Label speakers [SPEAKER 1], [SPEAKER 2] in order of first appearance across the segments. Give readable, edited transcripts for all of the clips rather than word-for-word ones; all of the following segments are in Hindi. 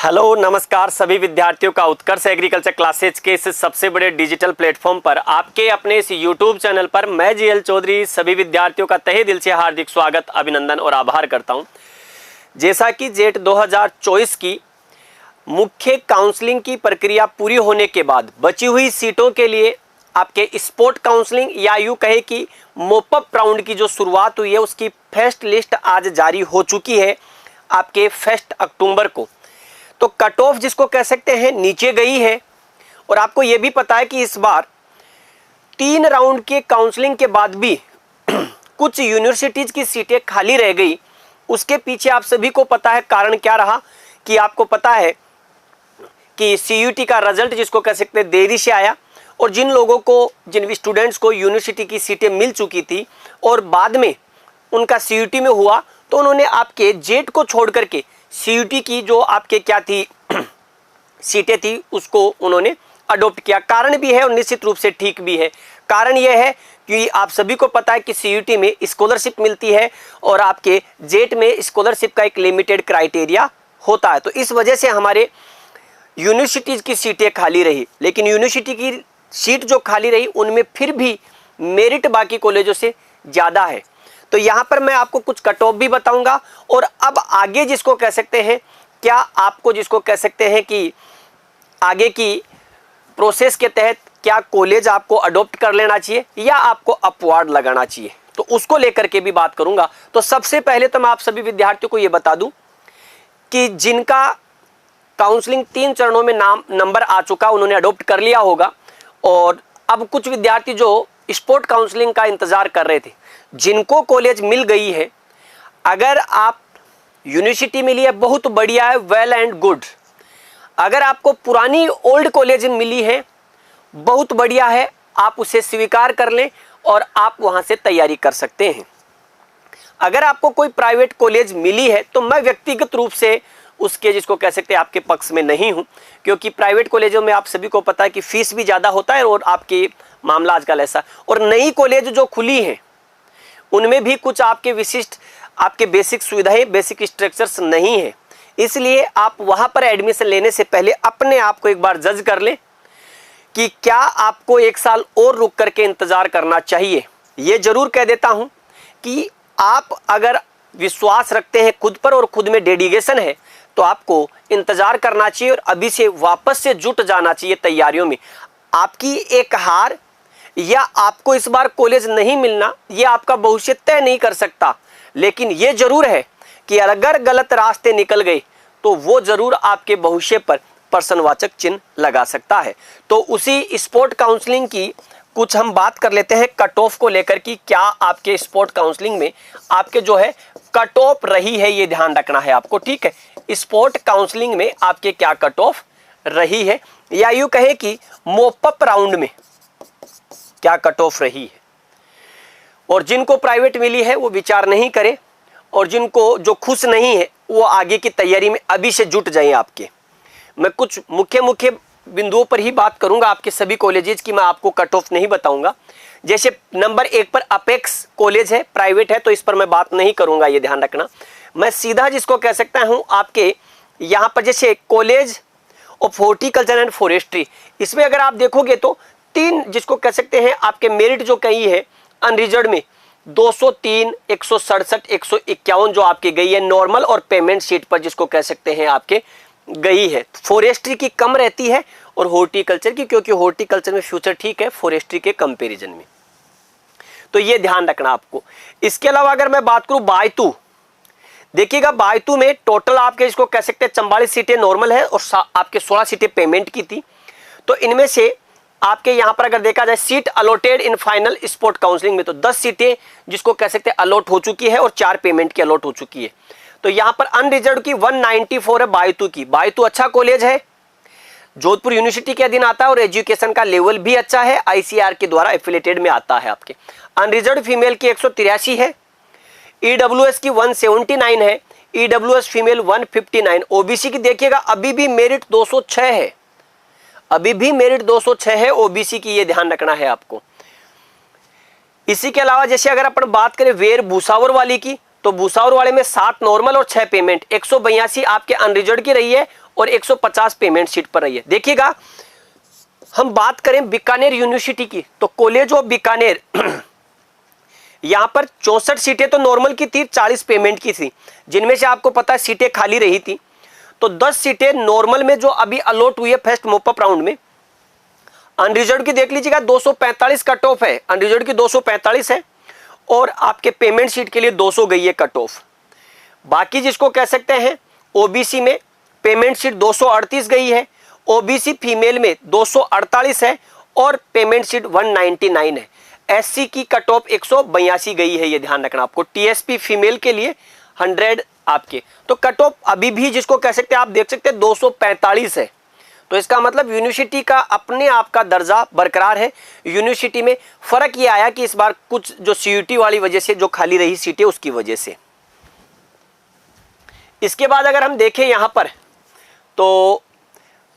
[SPEAKER 1] हेलो नमस्कार सभी विद्यार्थियों का उत्कर्ष एग्रीकल्चर क्लासेज के इस सबसे बड़े डिजिटल प्लेटफॉर्म पर आपके अपने इस यूट्यूब चैनल पर मैं जीएल चौधरी सभी विद्यार्थियों का तहे दिल से हार्दिक स्वागत अभिनंदन और आभार करता हूं। जैसा कि जेट 2024 की मुख्य काउंसलिंग की प्रक्रिया पूरी होने के बाद बची हुई सीटों के लिए आपके स्पोर्ट काउंसलिंग या यूँ कहे कि मोपअप राउंड की जो शुरुआत हुई है उसकी फर्स्ट लिस्ट आज जारी हो चुकी है आपके 1 अक्टूबर को। तो कट ऑफ जिसको कह सकते हैं नीचे गई है और आपको यह भी पता है कि इस बार 3 राउंड के काउंसलिंग के बाद भी कुछ यूनिवर्सिटीज की सीटें खाली रह गई। उसके पीछे आप सभी को पता है कारण क्या रहा कि आपको पता है कि सीयूटी का रिजल्ट जिसको कह सकते हैं देरी से आया और जिन स्टूडेंट्स को यूनिवर्सिटी की सीटें मिल चुकी थी और बाद में उनका सीयूटी में हुआ तो उन्होंने आपके जेट को छोड़ करके सीयूटी की जो आपके क्या थी सीटें थी उसको उन्होंने अडॉप्ट किया। कारण भी है और निश्चित रूप से ठीक भी है। कारण यह है कि आप सभी को पता है कि सीयूटी में स्कॉलरशिप मिलती है और आपके जेट में स्कॉलरशिप का एक लिमिटेड क्राइटेरिया होता है। तो इस वजह से हमारे यूनिवर्सिटीज़ की सीटें खाली रही, लेकिन यूनिवर्सिटी की सीट जो खाली रही उनमें फिर भी मेरिट बाकी कॉलेजों से ज़्यादा है। तो यहाँ पर मैं आपको कुछ कट ऑफ भी बताऊंगा और अब आगे जिसको कह सकते हैं क्या आपको जिसको कह सकते हैं कि आगे की प्रोसेस के तहत क्या कॉलेज आपको अडॉप्ट कर लेना चाहिए या आपको अपवार्ड लगाना चाहिए, तो उसको लेकर के भी बात करूंगा। तो सबसे पहले तो मैं आप सभी विद्यार्थियों को ये बता दूं कि जिनका काउंसलिंग 3 चरणों में नंबर आ चुका उन्होंने अडॉप्ट कर लिया होगा और अब कुछ विद्यार्थी जो स्पोर्ट काउंसलिंग का इंतजार कर रहे थे जिनको कॉलेज मिल गई है, अगर आप यूनिवर्सिटी मिली है बहुत बढ़िया है, वेल एंड गुड। अगर आपको पुरानी ओल्ड कॉलेज मिली है बहुत बढ़िया है, आप उसे स्वीकार कर लें और आप वहां से तैयारी कर सकते हैं। अगर आपको कोई प्राइवेट कॉलेज मिली है तो मैं व्यक्तिगत रूप से उसके जिसको कह सकते हैं आपके पक्ष में नहीं हूं, क्योंकि प्राइवेट कॉलेजों में आप सभी को पता है कि फीस भी ज़्यादा होता है और आपके मामला आजकल ऐसा। और नई कॉलेज जो खुली हैं उनमें भी कुछ आपके विशिष्ट आपके बेसिक सुविधाएं बेसिक स्ट्रक्चर्स नहीं है, इसलिए आप वहां पर एडमिशन लेने से पहले अपने आप को एक बार जज कर लें कि क्या आपको 1 साल और रुक करके इंतज़ार करना चाहिए। ये जरूर कह देता हूं कि आप अगर विश्वास रखते हैं खुद पर और खुद में डेडिकेशन है तो आपको इंतज़ार करना चाहिए और अभी से वापस से जुट जाना चाहिए तैयारियों में। आपकी एक हार या आपको इस बार कॉलेज नहीं मिलना ये आपका भविष्य तय नहीं कर सकता, लेकिन ये जरूर है कि अगर गलत रास्ते निकल गए तो वो जरूर आपके भविष्य पर प्रश्नवाचक चिन्ह लगा सकता है। तो उसी स्पोर्ट काउंसलिंग की कुछ हम बात कर लेते हैं कट ऑफ को लेकर कि क्या आपके स्पोर्ट काउंसलिंग में आपके जो है कट ऑफ रही है, ये ध्यान रखना है आपको, ठीक है। स्पोर्ट काउंसलिंग में आपके क्या कट ऑफ रही है या यूं कहे कि मोपअप राउंड में क्या कट ऑफ रही है। और जिनको प्राइवेट मिली है वो विचार नहीं करें और जिनको जो खुश नहीं है वो आगे की तैयारी में अभी से जुट जाएं। आपके मैं कुछ मुख्य बिंदुओं पर ही बात करूंगा, आपके सभी कॉलेजेस की मैं आपको कट ऑफ नहीं बताऊंगा। जैसे नंबर 1 पर अपेक्स कॉलेज है, प्राइवेट है, तो इस पर मैं बात नहीं करूंगा, ये ध्यान रखना। मैं सीधा जिसको कह सकता हूं आपके यहाँ पर जैसे college of horticulture and forestry, इसमें अगर आप देखोगे तो 3 जिसको कह सकते हैं आपके मेरिट जो कही है अनरिजर्व में 203, 167, 151 जो आपकी गई है नॉर्मल और पेमेंट सीट पर जिसको कह सकते हैं आपके गई है। फॉरेस्ट्री की कम रहती है और हॉर्टिकल्चर की, क्योंकि हॉर्टिकल्चर में फ्यूचर ठीक है फॉरेस्ट्री के कंपैरिजन में, तो ये ध्यान रखना आपको। इसके अलावा अगर मैं बात करूं बायतू, देखिएगा बायतू में टोटल आपके इसको कह सकते हैं 44 सीटें नॉर्मल है और आपके 16 सीटें पेमेंट की थी। तो इनमें से आपके यहाँ पर अगर देखा जाए seat allotted in final sport counselling में तो 10 सीटें जिसको कह सकते हैं अलॉट हो चुकी है और 4 पेमेंट की अलॉट हो चुकी है। तो यहाँ पर अनरिजर्व की 194 है बायतू की। बायतू अच्छा कॉलेज है, जोधपुर यूनिवर्सिटी के अधीन आता है और एजुकेशन का लेवल भी अच्छा है, आईसीआर के द्वारा एफिलेटेड में आता है आपके। अनरिजर्व फीमेल की 183 है, ईडब्ल्यूएस की 179 है, ईडब्ल्यूएस फीमेल 159। ओबीसी की देखिएगा अभी भी मेरिट 206 है, अभी भी मेरिट 206 है ओबीसी की, ये ध्यान रखना है आपको। इसी के अलावा जैसे अगर अपन बात करें वेर भूसावर वाली की तो भूसावल वाले में 7 नॉर्मल और 6 पेमेंट, 182 आपके अनरिजर्व की रही है और 150 पेमेंट शीट पर रही है। देखिएगा हम बात करें बीकानेर यूनिवर्सिटी की, तो कॉलेज ऑफ बीकानेर यहां पर 64 सीटें तो नॉर्मल की थी, 40 पेमेंट की थी, जिनमें से आपको पता है सीटें खाली रही थी। तो 10 सीटें नॉर्मल में जो अभी अलॉट हुई है फर्स्ट मोपअप राउंड में। अनरिजर्व की देख लीजिएगा 245 कट ऑफ है, अनरिजर्व की 245 है और आपके पेमेंट शीट के लिए 200 गई है कट ऑफ। बाकी जिसको कह सकते हैं ओबीसी में पेमेंट शीट 238 गई है, ओबीसी फीमेल में 248 है और पेमेंट शीट 199 है। एससी की कट ऑफ 182 गई है, ये ध्यान रखना आपको। टीएसपी फीमेल के लिए 100 आपके, तो कट ऑफ अभी भी जिसको कह सकते हैं आप देख सकते हैं 245 है। तो इसका मतलब यूनिवर्सिटी का अपने आप का दर्जा बरकरार है। यूनिवर्सिटी में फर्क ये आया कि इस बार कुछ जो सीयूटी वाली वजह से जो खाली रही सीटें उसकी वजह से। इसके बाद अगर हम देखें यहां पर तो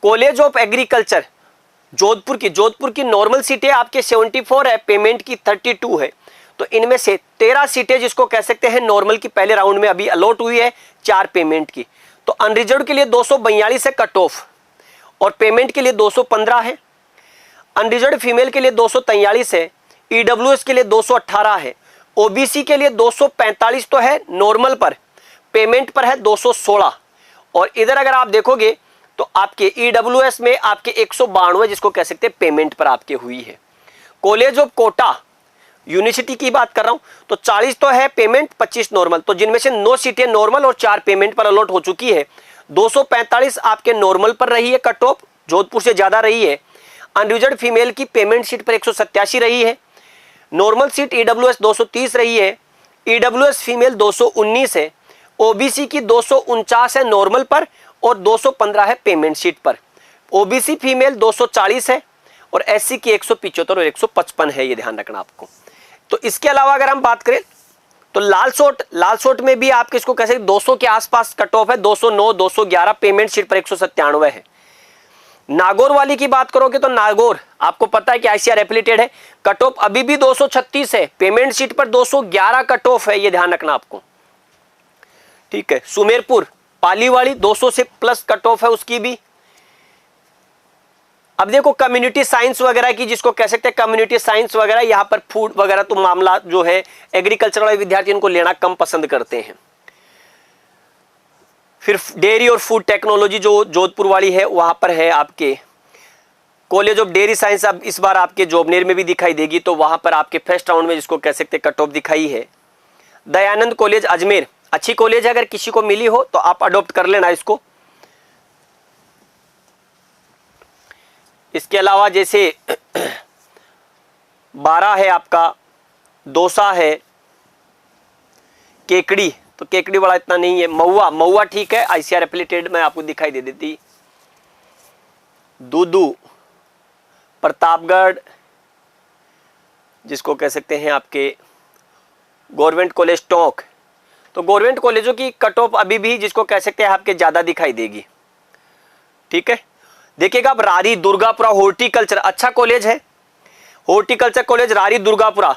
[SPEAKER 1] कॉलेज ऑफ एग्रीकल्चर जोधपुर की नॉर्मल सीटें आपके 74 है, पेमेंट की 32 है। तो इनमें से 13 सीटें जिसको कह सकते हैं नॉर्मल की पहले राउंड में अभी अलॉट हुई है, 4 पेमेंट की। तो अनरिजर्व के लिए 242 है कट ऑफ और पेमेंट के लिए 215 है। अनरिजर्व फीमेल के लिए 243 है, ईडब्ल्यूएस के लिए 218 है, ओबीसी के लिए 245 तो है नॉर्मल पर, पेमेंट पर है 216। और इधर अगर आप देखोगे तो आपके ईडब्ल्यूएस में आपके 192 जिसको कह सकते हैं पेमेंट पर आपके हुई है। कॉलेज ऑफ कोटा यूनिवर्सिटी की बात कर रहा हूं तो 40 तो है पेमेंट, 25 नॉर्मल, तो जिनमें से 9 सीटें नॉर्मल और 4 पेमेंट पर अलॉट हो चुकी है। 245 आपके नॉर्मल पर रही है कट ऑफ, जोधपुर से ज्यादा रही है। अनरिजर्व फीमेल की पेमेंट सीट पर 187 रही है। नॉर्मल सीट ईडब्ल्यूएस 230 रही है, ईडब्ल्यूएस फीमेल 219 है, ओबीसी की 249 है नॉर्मल पर और 215 है पेमेंट शीट पर। ओबीसी फीमेल 240 है और एससी की 175 और 155 है, ये ध्यान रखना आपको। तो इसके अलावा अगर हम बात करें तो लाल सोट में भी आप किसको कह सकते 200 के आसपास कट ऑफ है, 209 211, पेमेंट शीट पर 197 है। नागौर वाली की बात करोगे तो नागौर आपको पता है कि आईसीआर एफिलिएटेड है, कट ऑफ अभी भी 236 है, पेमेंट शीट पर 211 कट ऑफ है, ये ध्यान रखना आपको, ठीक है। सुमेरपुर पाली वाली 200 से प्लस कट ऑफ है उसकी भी। अब देखो कम्युनिटी साइंस वगैरह की जिसको कह सकते हैं कम्युनिटी साइंस वगैरह, यहां पर फूड वगैरह तो मामला जो है एग्रीकल्चर वाले विद्यार्थी इनको लेना कम पसंद करते हैं। फिर डेयरी और फूड टेक्नोलॉजी जो जोधपुर वाली है वहां पर है आपके कॉलेज ऑफ डेयरी साइंस। अब इस बार आपके जोबनेर में भी दिखाई देगी, तो वहां पर आपके फर्स्ट राउंड में जिसको कह सकते हैं कट ऑफ दिखाई है। दयानंद कॉलेज अजमेर अच्छी कॉलेज है, अगर किसी को मिली हो तो आप अडॉप्ट कर लेना इसको। इसके अलावा जैसे 12 है आपका, दौसा है, केकड़ी, तो केकड़ी वाला इतना नहीं है। महुआ ठीक है, आईसीआर एफिलिएटेड में आपको दिखाई दे देती। दूदू, प्रतापगढ़ जिसको कह सकते हैं आपके गवर्नमेंट कॉलेज टोंक, तो गवर्नमेंट कॉलेजों की कट ऑफ अभी भी जिसको कह सकते हैं आपके ज्यादा दिखाई देगी, ठीक है। देखिएगा अब रारी दुर्गापुरा हॉर्टिकल्चर अच्छा कॉलेज है, horticulture college Rari Durgapura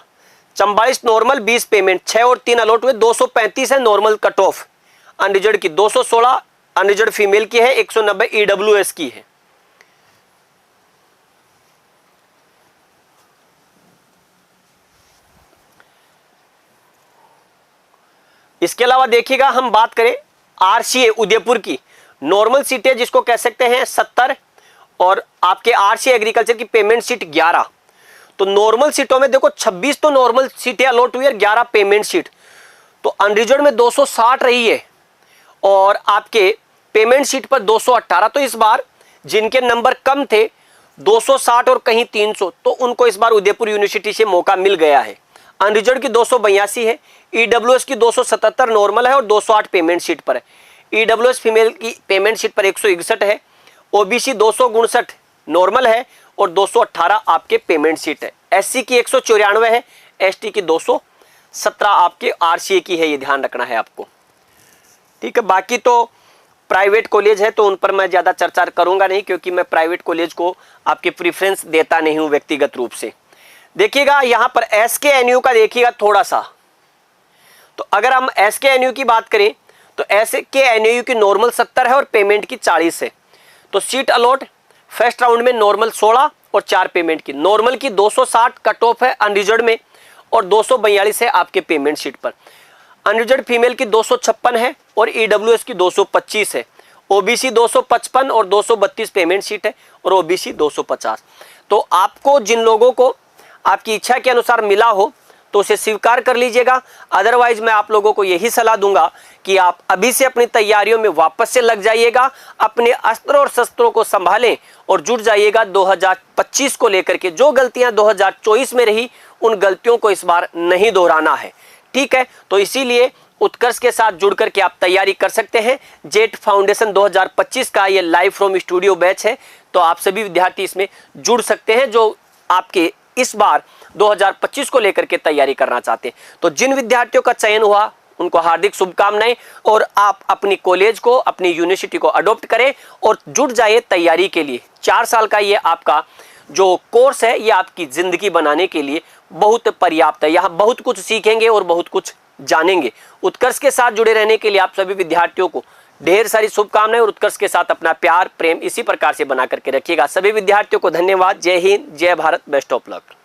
[SPEAKER 1] 44 normal 20 payment, 6 और 3 अलॉट हुए, 235 है नॉर्मल कट ऑफ। अनरिजर्व की 216 अनरिजर्व फीमेल की है, 190 ईडब्ल्यूएस की है। इसके अलावा देखिएगा हम बात करें आरसीए उदयपुर की, नॉर्मल सीटें जिसको कह सकते हैं 70 और आपके आरसीए एग्रीकल्चर की पेमेंट सीट 11। तो नॉर्मल सीटों में देखो 26 तो नॉर्मल सीटें अलॉट हुई है, 11 पेमेंट सीट। तो अनरिजर्व में 260 रही है और आपके पेमेंट सीट पर 218। तो इस बार जिनके नंबर कम थे 260 और कहीं 300, तो उनको इस बार उदयपुर यूनिवर्सिटी से मौका मिल गया है। अनरिजर्व की 282 है, ईडब्ल्यूएस की 277 नॉर्मल है और 208 पेमेंट शीट पर है। ईडब्ल्यूएस फीमेल की पेमेंट शीट पर 161 है, ओबीसी 259 नॉर्मल है और 218 आपके पेमेंट शीट है। एससी की 194 है, एसटी की 217 आपके आरसीए की है, ये ध्यान रखना है आपको, ठीक है। बाकी तो प्राइवेट कॉलेज है तो उन पर मैं ज्यादा चर्चा करूंगा नहीं, क्योंकि मैं प्राइवेट कॉलेज को आपके प्रीफरेंस देता नहीं हूं व्यक्तिगत रूप से। देखिएगा यहां पर एसकेएनयू का देखिएगा थोड़ा सा, तो अगर हम SKNU की बात करें तो SKNU की नॉर्मल 70 है और पेमेंट की 40 है। तो सीट अलॉट फर्स्ट राउंड में नॉर्मल 16 और 4 पेमेंट की। नॉर्मल की 260 कट ऑफ है अनरिजर्व में और 242 है आपके पेमेंट सीट पर। अनरिजर्व फीमेल की 256 है और EWS की 225 है। OBC 255 और 232 पेमेंट सीट है और OBC 250। तो आपको जिन लोगों को आपकी इच्छा के अनुसार मिला हो तो उसे स्वीकार कर लीजिएगा। अदरवाइज मैं आप लोगों को यही सलाह दूंगा कि आप अभी से अपनी तैयारियों में वापस से लग जाइएगा, अपने अस्त्र और शस्त्रों को संभालें और जुट जाइएगा 2025 को लेकर के। जो गलतियां 2024 में रही उन गलतियों को इस बार नहीं दोहराना है, ठीक है। तो इसीलिए उत्कर्ष के साथ जुड़ करके आप तैयारी कर सकते हैं। जेट फाउंडेशन 2025 का ये लाइव फ्रॉम स्टूडियो बैच है, तो आप सभी विद्यार्थी इसमें जुड़ सकते हैं जो आपके इस बार 2025 को लेकर के तैयारी करना चाहते हैं। तो जिन विद्यार्थियों का चयन हुआ उनको हार्दिक शुभकामनाएं और आप अपनी कॉलेज को, अपनी यूनिवर्सिटी को अडॉप्ट करें और जुट जाइए तैयारी के लिए। 4 साल का ये आपका जो कोर्स है ये आपकी जिंदगी बनाने के लिए बहुत पर्याप्त है। यहाँ बहुत कुछ सीखेंगे और बहुत कुछ जानेंगे। उत्कर्ष के साथ जुड़े रहने के लिए आप सभी विद्यार्थियों को ढेर सारी शुभकामनाएं और उत्कर्ष के साथ अपना प्यार प्रेम इसी प्रकार से बना करके रखिएगा। सभी विद्यार्थियों को धन्यवाद। जय हिंद, जय भारत, बेस्ट ऑफ लक।